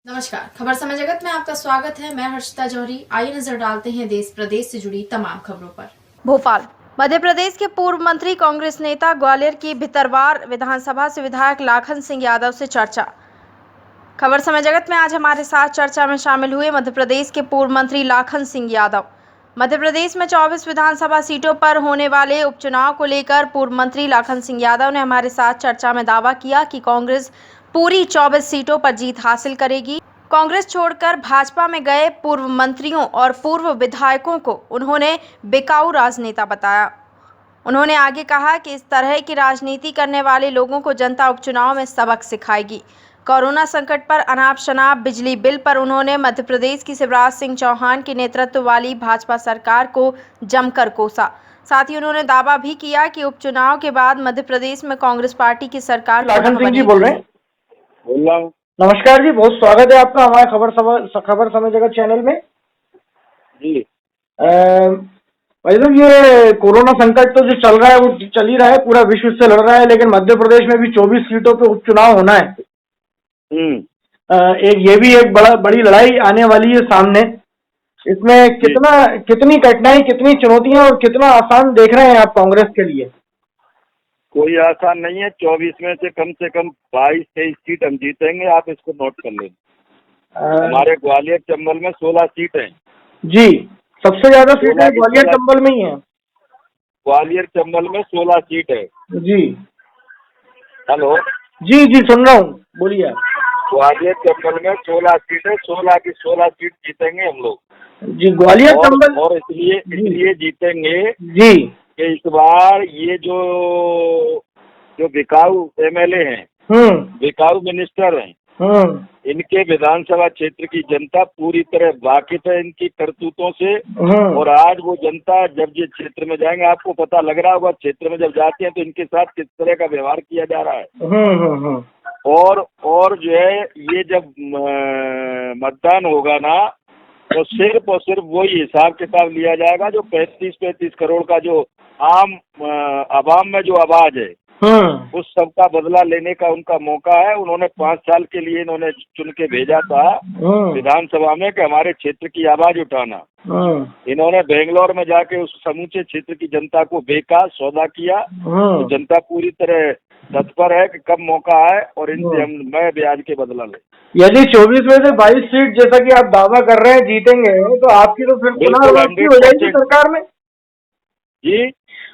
नमस्कार, खबर समय जगत में आपका स्वागत है। मैं हर्षिता जौहरी। आइए नजर डालते हैं देश प्रदेश से जुड़ी तमाम खबरों पर। भोपाल, मध्य प्रदेश के पूर्व मंत्री कांग्रेस नेता ग्वालियर की भितरवार विधानसभा से विधायक लाखन सिंह यादव से चर्चा। खबर समय जगत में आज हमारे साथ चर्चा में शामिल हुए मध्य प्रदेश के पूर्व मंत्री लाखन सिंह यादव। मध्य प्रदेश में 24 विधानसभा सीटों पर होने वाले उपचुनाव को लेकर पूर्व मंत्री लाखन सिंह यादव ने हमारे साथ चर्चा में दावा किया कि कांग्रेस पूरी 24 सीटों पर जीत हासिल करेगी। कांग्रेस छोड़कर भाजपा में गए पूर्व मंत्रियों और पूर्व विधायकों को उन्होंने बिकाऊ राजनेता बताया। उन्होंने आगे कहा कि इस तरह की राजनीति करने वाले लोगों को जनता उपचुनाव में सबक सिखाएगी। कोरोना संकट पर अनाप शनाप बिजली बिल पर उन्होंने मध्य प्रदेश की शिवराज सिंह चौहान के नेतृत्व वाली भाजपा सरकार को जमकर कोसा। साथ ही उन्होंने दावा भी किया कि उपचुनाव के बाद मध्य प्रदेश में कांग्रेस पार्टी की सरकार। लाखन सिंह जी बोल रहे हैं। बोल रहा हूँ। नमस्कार जी, बहुत स्वागत है आपका हमारे खबर समय जगत चैनल में। जी भाई साहब, ये कोरोना संकट तो जो चल रहा है वो चल ही रहा है, पूरा विश्व से लड़ रहा है, लेकिन मध्य प्रदेश में भी 24 सीटों पे उपचुनाव होना है। ये भी एक बड़ी लड़ाई आने वाली है सामने। इसमें कितनी कठिनाई, कितनी चुनौतियां और कितना आसान देख रहे हैं आप कांग्रेस के लिए? कोई आसान नहीं है। 24 में से कम 22-23 सीट हम जीतेंगे। आप इसको नोट कर लें। हमारे ग्वालियर चंबल में 16 सीट हैं। जी, सबसे ज्यादा सीटें ग्वालियर चंबल में ही है। ग्वालियर चंबल में 16 सीट है। जी हेलो जी जी, सुन रहा हूँ, बोलिए। ग्वालियर चंबल में 16 सीट है। 16 की 16 सीट जीतेंगे हम लोग जी। ग्वालियर चंबल और इसलिए जीतेंगे जी कि इस बार ये जो बिकाऊ एमएलए हैं, बिकाऊ मिनिस्टर हैं, इनके विधानसभा क्षेत्र की जनता पूरी तरह वाकिफ है इनकी करतूतों से। और आज वो जनता जब ये क्षेत्र में जाएंगे, आपको पता लग रहा होगा, क्षेत्र में जब जाते हैं तो इनके साथ किस तरह का व्यवहार किया जा रहा है। और जो है, ये जब मतदान होगा ना, तो सिर्फ और सिर्फ वही हिसाब किताब लिया जाएगा जो 35 करोड़ का जो आम आवाम में जो आवाज है, उस सब का बदला लेने का उनका मौका है। उन्होंने 5 साल के लिए इन्होंने चुन के भेजा था विधानसभा में कि हमारे क्षेत्र की आवाज उठाना। इन्होंने बेंगलोर में जाके उस समूचे क्षेत्र की जनता को बेका, सौदा किया। तो जनता पूरी तरह तत्पर है कि कब मौका आए और इनसे हम नए ब्याज के बदला लें। यदि 24 में से 22 सीट जैसा कि आप दावा कर रहे हैं जीतेंगे, तो आपकी तो फिर पुनर्वापसी हो जाएगी सरकार में जी।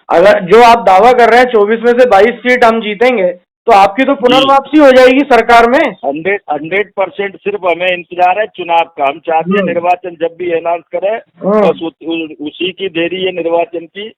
अगर जो आप दावा कर रहे हैं 24 में से 22 सीट हम जीतेंगे, तो आपकी तो पुनर्वापसी हो जाएगी सरकार में। 100% सिर्फ हमें इंतजार है चुनाव का। हम चाहते हैं निर्वाचन जब भी अनाउंस करे, बस उसी की देरी है निर्वाचन की।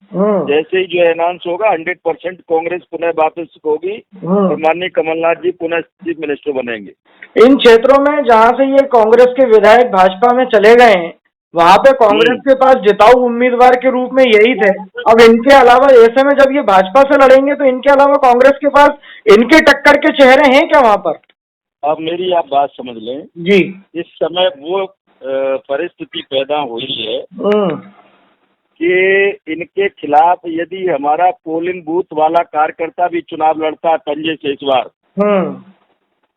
जैसे ही जो अनाउंस होगा 100% कांग्रेस पुनः वापस होगी और माननीय कमलनाथ जी पुनः चीफ मिनिस्टर बनेंगे। इन क्षेत्रों में जहाँ से ये कांग्रेस के विधायक भाजपा में चले गए हैं, वहाँ पे कांग्रेस के पास जिताऊ उम्मीदवार के रूप में यही थे। अब इनके अलावा ऐसे में जब ये भाजपा से लड़ेंगे तो इनके अलावा कांग्रेस के पास इनके टक्कर के चेहरे हैं क्या वहाँ पर? अब मेरी आप बात समझ लें जी। इस समय वो परिस्थिति पैदा हुई है कि इनके खिलाफ यदि हमारा पोलिंग बूथ वाला कार्यकर्ता भी चुनाव लड़ता है पंजे से, इस बार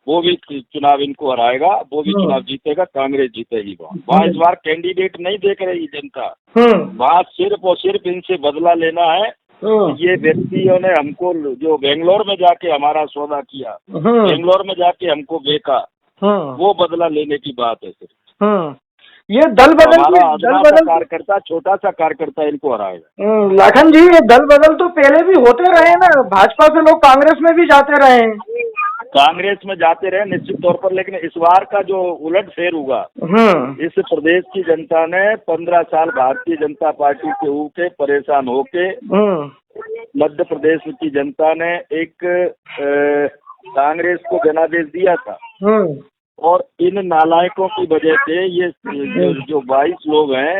वो भी चुनाव इनको हराएगा, वो भी चुनाव जीतेगा, कांग्रेस जीतेगी। वहाँ इस बार कैंडिडेट नहीं देख रही जनता। वहाँ सिर्फ और सिर्फ इनसे बदला लेना है। ये व्यक्तियों ने हमको जो बेंगलोर में जाके हमारा सौदा किया, बेंगलोर में जाके हमको बेचा, वो बदला लेने की बात है सिर्फ। ये दल बदल कार्यकर्ता, छोटा सा कार्यकर्ता इनको हराएगा। लाखन जी, ये दल बदल तो पहले भी होते रहे ना, भाजपा से लोग कांग्रेस में भी जाते रहे हैं। कांग्रेस में जाते रहे निश्चित तौर पर, लेकिन इस बार का जो उलट फेर हुआ, इस प्रदेश की जनता ने 15 साल भारतीय जनता पार्टी के होके परेशान होके मध्य प्रदेश की जनता ने एक कांग्रेस को जनादेश दिया था। और इन नालायकों की वजह से ये जो 22 लोग हैं,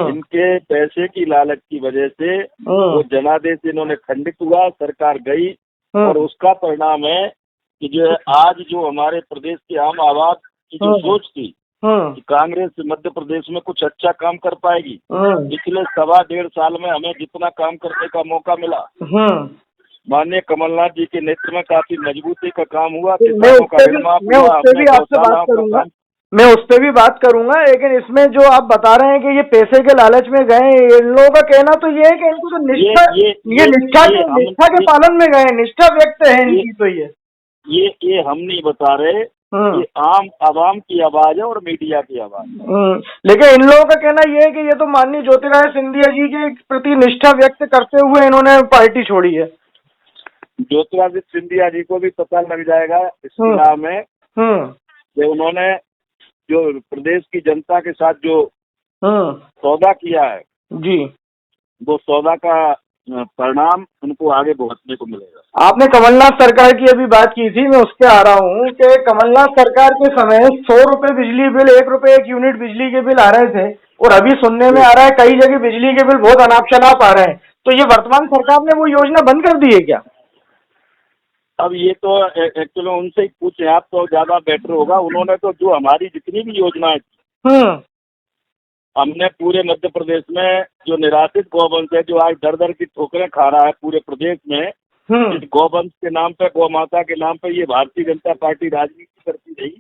इनके पैसे की लालच की वजह से वो जनादेश इन्होंने खंडित हुआ, सरकार गई। और उसका परिणाम है कि जो है आज जो हमारे प्रदेश की आम आवाज की जो सोच थी कि कांग्रेस मध्य प्रदेश में कुछ अच्छा काम कर पाएगी, पिछले 1.25 साल में हमें जितना काम करने का मौका मिला, माननीय कमलनाथ जी के नेतृत्व में काफी मजबूती का काम हुआ, किसानों का ऋण माफ हुआ, मैं उस पर भी बात करूंगा, लेकिन इसमें जो आप बता रहे हैं कि ये पैसे के लालच में गए, इन लोगों का कहना तो ये है कि इनको तो निष्ठा, ये निष्ठा के पालन में गए, निष्ठा व्यक्त है इनकी। तो ये हम नहीं बता रहे, ये आम आवाम की आवाज है और मीडिया की आवाज है। लेकिन इन लोगों का कहना ये है कि ये तो माननीय ज्योतिरादित्य सिंधिया जी के प्रति निष्ठा व्यक्त करते हुए इन्होंने पार्टी छोड़ी है। ज्योतिरादित्य सिंधिया जी को भी पता लग जाएगा इस चुनाव में कि उन्होंने जो प्रदेश की जनता के साथ जो सौदा किया है जी, वो सौदा का परिणाम उनको आगे भुगतने को मिलेगा। आपने कमलनाथ सरकार की अभी बात की थी, मैं उसके आ रहा हूँ कि कमलनाथ सरकार के समय 100 रुपए बिजली बिल, 1 रुपए 1 यूनिट बिजली के बिल आ रहे थे, और अभी सुनने में आ रहा है कई जगह बिजली के बिल बहुत अनाप शनाप आ रहे हैं। तो ये वर्तमान सरकार ने वो योजना बंद कर दी है क्या? अब ये तो एक्चुअली उनसे ही पूछे आप, तो ज्यादा बेटर होगा। उन्होंने तो जो हमारी जितनी भी योजनाएं थी, हमने पूरे मध्य प्रदेश में जो निराश्रित गौवंश है, जो आज दर दर की ठोकरें खा रहा है पूरे प्रदेश में, इस गौवंश के नाम पे, गौ माता के नाम पे ये भारतीय जनता पार्टी राजनीति करती रही।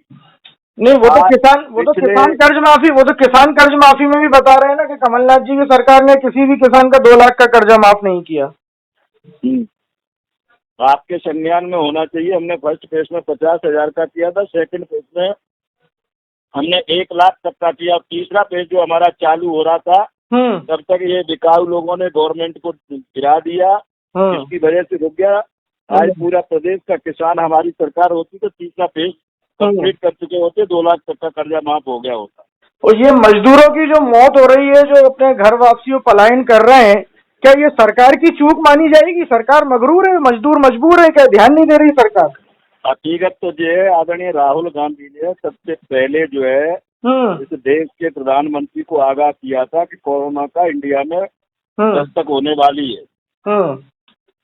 नहीं, वो तो किसान कर्ज माफी, वो तो किसान कर्ज माफी में भी बता रहे हैं ना कि कमलनाथ जी की सरकार ने किसी भी किसान का 2 लाख का कर्जा माफ नहीं किया। आपके संज्ञान में होना चाहिए। हमने फर्स्ट फेज में 50,000 का किया था, सेकंड फेज में हमने 1 लाख तक का किया। तीसरा फेज जो हमारा चालू हो रहा था, तब तक ये बिकाऊ लोगों ने गवर्नमेंट को गिरा दिया, जिसकी वजह से रुक गया। आज पूरा प्रदेश का किसान, हमारी सरकार होती तो तीसरा फेज कंप्लीट कर चुके होते, 2 लाख तक का कर्जा माफ हो गया होता। और ये मजदूरों की जो मौत हो रही है, जो अपने घर वापसी और पलायन कर रहे हैं, क्या ये सरकार की चूक मानी जाएगी? सरकार मगरूर है, मजदूर मजबूर है, क्या ध्यान नहीं दे रही सरकार? हकीकत तो ये है, आदरणीय राहुल गांधी ने सबसे पहले जो है इस देश के प्रधानमंत्री को आगाह किया था कि कोरोना का इंडिया में दस्तक होने वाली है,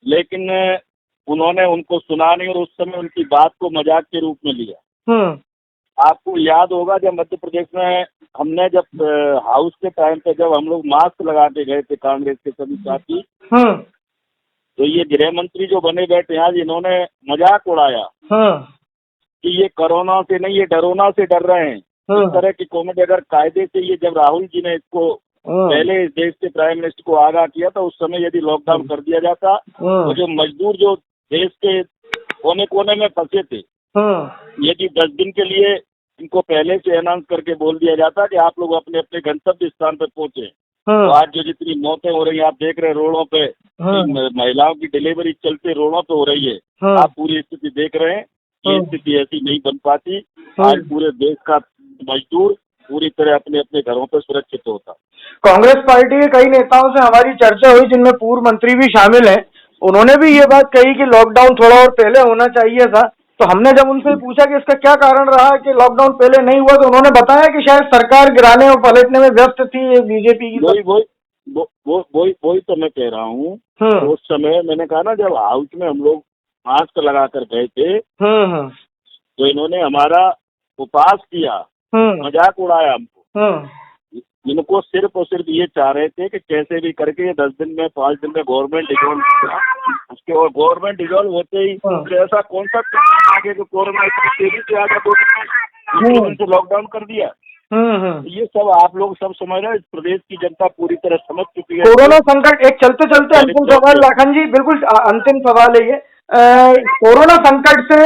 लेकिन उन्होंने उनको सुना नहीं, और उस समय उनकी बात को मजाक के रूप में लिया। आपको याद होगा जब मध्य प्रदेश में हमने जब हाउस के टाइम पे जब हम लोग मास्क लगा के गए थे कांग्रेस के सभी साथी, तो ये गृह मंत्री जो बने बैठे आज, इन्होंने मजाक उड़ाया कि ये कोरोना से नहीं, ये डरोना से डर रहे हैं। इस तरह की कॉमेडी अगर कायदे से ये, जब राहुल जी ने इसको पहले इस देश के प्राइम मिनिस्टर को आगाह किया था, उस समय यदि लॉकडाउन कर दिया जाता तो जो मजदूर जो देश के कोने कोने में फंसे थे, यदि 10 दिन के लिए इनको पहले से अनाउंस करके बोल दिया जाता कि आप लोग अपने अपने गंतव्य स्थान पर पहुंचे, तो आज जो जितनी मौतें हो रही हैं, आप देख रहे हैं रोडों पे, महिलाओं की डिलीवरी चलते रोडों पे हो रही है, आप पूरी स्थिति देख रहे हैं। ये स्थिति ऐसी नहीं बन पाती। आज पूरे देश का मजदूर पूरी तरह अपने अपने घरों पर सुरक्षित होता। कांग्रेस पार्टी के कई नेताओं से हमारी चर्चा हुई, जिनमें पूर्व मंत्री भी शामिल हैं। उन्होंने भी ये बात कही कि लॉकडाउन थोड़ा और पहले होना चाहिए था। तो हमने जब उनसे पूछा कि इसका क्या कारण रहा कि लॉकडाउन पहले नहीं हुआ, तो उन्होंने बताया कि शायद सरकार गिराने और पलटने में व्यस्त थी बीजेपी की। वही तो मैं कह रहा हूँ। उस समय मैंने कहा ना, जब हाउस में हम लोग मास्क लगा कर गए थे, तो इन्होंने हमारा उपहास किया, मजाक उड़ाया हमको। इनको सिर्फ और सिर्फ ये चाह रहे थे कि कैसे भी करके 10 दिन में, 5 दिन में गवर्नमेंट डिजोल्व किया। उसके और गवर्नमेंट डिजोल्व होते ही ऐसा कौन सा आगे जो कोरोना तेजी से आगे तो लॉकडाउन कर दिया। ये सब आप लोग सब समझ रहे हैं, इस प्रदेश की जनता पूरी तरह समझ चुकी है। कोरोना संकट, एक चलते चलते अंतिम सवाल लाखन जी, बिल्कुल अंतिम सवाल है ये। कोरोना संकट से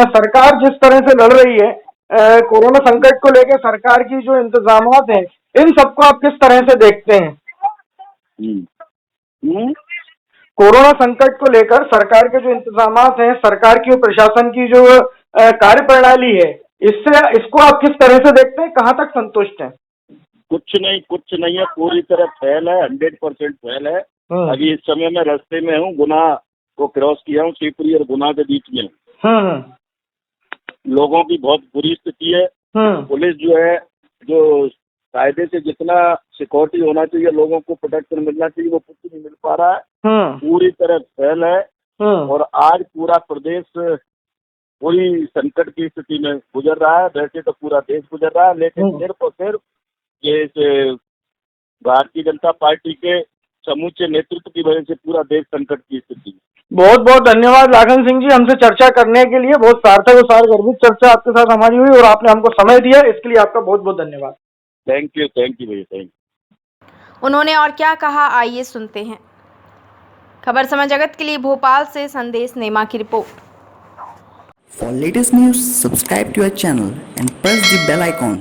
सरकार जिस तरह से लड़ रही है, कोरोना संकट को लेकर सरकार की जो इंतजामात हैं, इन सबको आप किस तरह से देखते हैं? कोरोना संकट को लेकर सरकार के जो इंतजामात हैं, सरकार की और प्रशासन की जो कार्य प्रणाली है, इसको आप किस तरह से देखते हैं? कहाँ तक संतुष्ट हैं? कुछ नहीं है, पूरी तरह फेल है, 100% फेल है। अभी इस समय मैं रास्ते में हूँ, गुना को क्रॉस किया हूँ, शिवपुरी और गुना के बीच में। लोगों की बहुत बुरी स्थिति है। पुलिस जो है, जो कायदे से जितना सिक्योरिटी होना चाहिए, लोगों को प्रोटेक्शन मिलना चाहिए, वो कुछ नहीं मिल पा रहा है। पूरी तरह फेल है, और आज पूरा प्रदेश पूरी संकट की स्थिति में गुजर रहा है। वैसे तो पूरा देश गुजर रहा है, लेकिन सिर्फ और सिर्फ ये भारतीय जनता पार्टी के समूचे नेतृत्व की वजह से पूरा देश संकट की स्थिति बहुत बहुत धन्यवाद लाखन सिंह जी, हमसे चर्चा करने के लिए। बहुत सार्थक और सारगर्भित चर्चा आपके साथ हमारी हुई और आपने हमको समय दिया, इसके लिए आपका बहुत बहुत धन्यवाद। थैंक यू भैया, थैंक यू। उन्होंने और क्या कहा, आइए सुनते हैं। खबर समय जगत के लिए भोपाल से संदेश नेमा की report. For latest news, subscribe to our channel and press the bell icon.